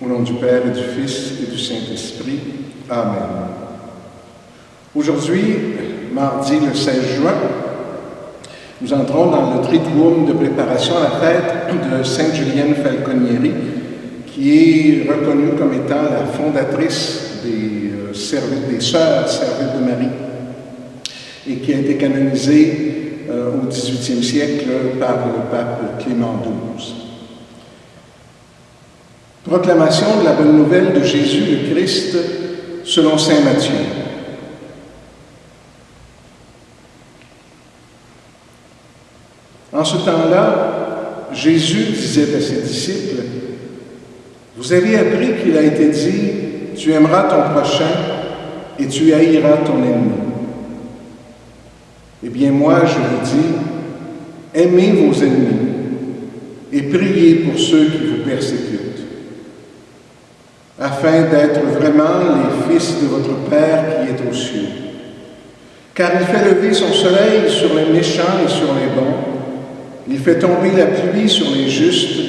Au nom du Père et du Fils et du Saint-Esprit. Amen. Aujourd'hui, mardi le 16 juin, nous entrons dans le Triduum de préparation à la fête de Sainte Julienne Falconieri, qui est reconnue comme étant la fondatrice des Sœurs Servites de Marie et qui a été canonisée au XVIIIe siècle par le pape Clément XII. Proclamation de la bonne nouvelle de Jésus le Christ selon saint Matthieu. En ce temps-là, Jésus disait à ses disciples, « Vous avez appris qu'il a été dit, tu aimeras ton prochain et tu haïras ton ennemi. Eh bien moi, je vous dis, aimez vos ennemis et priez pour ceux qui vous persécutent, afin d'être vraiment les fils de votre Père qui est aux cieux. Car il fait lever son soleil sur les méchants et sur les bons, il fait tomber la pluie sur les justes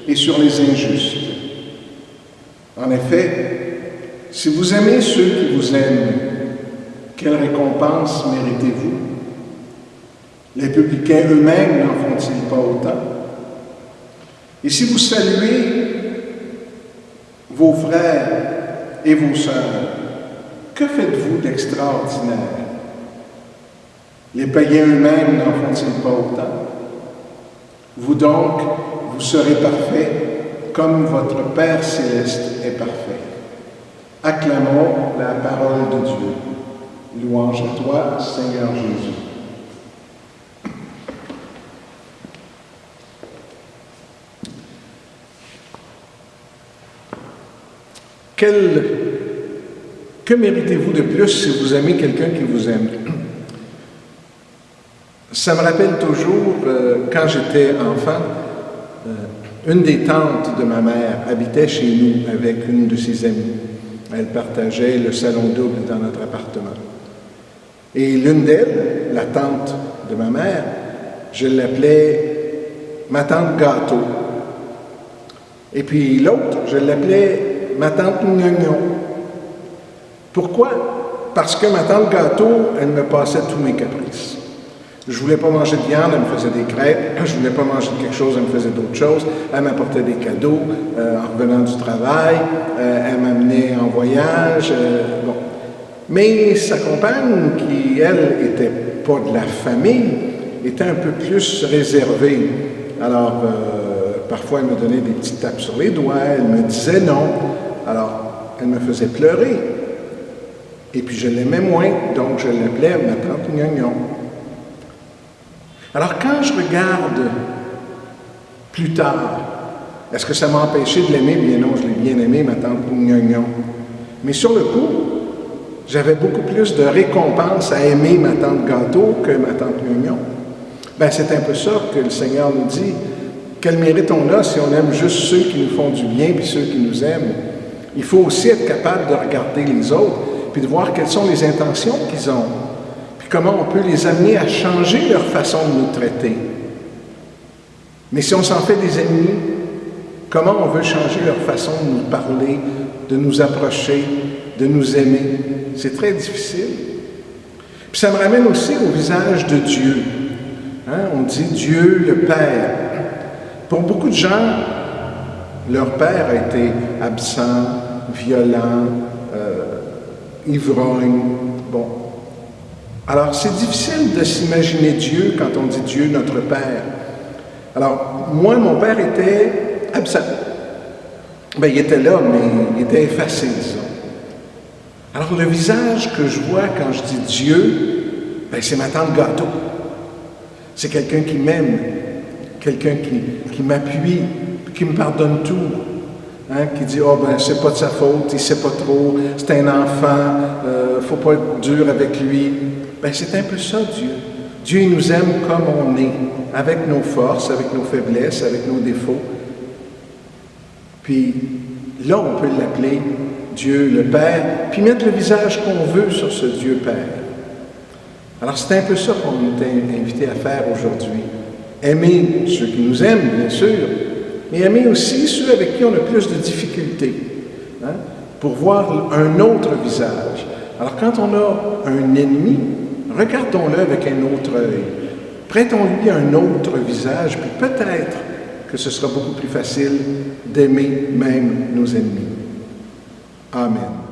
et sur les injustes. En effet, si vous aimez ceux qui vous aiment, quelle récompense méritez-vous? Les publicains eux-mêmes n'en font-ils pas autant? Et si vous saluez vos frères et vos sœurs, que faites-vous d'extraordinaire? Les païens eux-mêmes n'en font-ils pas autant? Vous donc, vous serez parfaits, comme votre Père céleste est parfait. Acclamons la parole de Dieu. Louange à toi, Seigneur Jésus. Que méritez-vous de plus si vous aimez quelqu'un qui vous aime? Ça me rappelle toujours, quand j'étais enfant, une des tantes de ma mère habitait chez nous avec une de ses amies. Elle partageait le salon double dans notre appartement. Et l'une d'elles, la tante de ma mère, je l'appelais ma tante Gâteau. Et puis l'autre, je l'appelais ma tante Gnognon. Pourquoi? Parce que ma tante Gâteau, elle me passait tous mes caprices. Je ne voulais pas manger de viande, elle me faisait des crêpes. Je ne voulais pas manger de quelque chose, elle me faisait d'autres choses. Elle m'apportait des cadeaux en revenant du travail. Elle m'amenait en voyage. Bon. Mais sa compagne, qui, elle, n'était pas de la famille, était un peu plus réservée. Alors, parfois, elle me donnait des petites tapes sur les doigts, elle me disait non. Alors, elle me faisait pleurer. Et puis, je l'aimais moins, donc je l'appelais ma tante Gnognon. Alors, quand je regarde plus tard, est-ce que ça m'a empêché de l'aimer? Bien non, je l'ai bien aimé, ma tante Gnognon. Mais sur le coup, j'avais beaucoup plus de récompense à aimer ma tante Gâteau que ma tante Gnognon. Bien, c'est un peu ça que le Seigneur nous dit. Quel mérite on a si on aime juste ceux qui nous font du bien puis ceux qui nous aiment? Il faut aussi être capable de regarder les autres puis de voir quelles sont les intentions qu'ils ont. Puis comment on peut les amener à changer leur façon de nous traiter. Mais si on s'en fait des ennemis, comment on veut changer leur façon de nous parler, de nous approcher, de nous aimer? C'est très difficile. Puis ça me ramène aussi au visage de Dieu. Hein? On dit Dieu le Père. Pour beaucoup de gens, leur père a été absent, violent, ivrogne. Bon. Alors, c'est difficile de s'imaginer Dieu quand on dit Dieu notre Père. Alors, moi, mon père était absent. Bien, il était là, mais il était effacé, disons. Alors, le visage que je vois quand je dis Dieu, bien, c'est ma tante Gâteau. C'est quelqu'un qui m'aime, quelqu'un qui m'appuie, qui me pardonne tout, hein, qui dit « Oh, ben, c'est pas de sa faute, il sait pas trop, c'est un enfant, faut pas être dur avec lui. » Ben, c'est un peu ça, Dieu. Dieu, il nous aime comme on est, avec nos forces, avec nos faiblesses, avec nos défauts. Puis là, on peut l'appeler Dieu le Père, puis mettre le visage qu'on veut sur ce Dieu Père. Alors, c'est un peu ça qu'on est invité à faire aujourd'hui. Aimer ceux qui nous aiment, bien sûr, mais aimer aussi ceux avec qui on a plus de difficultés, hein, pour voir un autre visage. Alors quand on a un ennemi, regardons-le avec un autre œil. Prêtons-lui un autre visage, puis peut-être que ce sera beaucoup plus facile d'aimer même nos ennemis. Amen.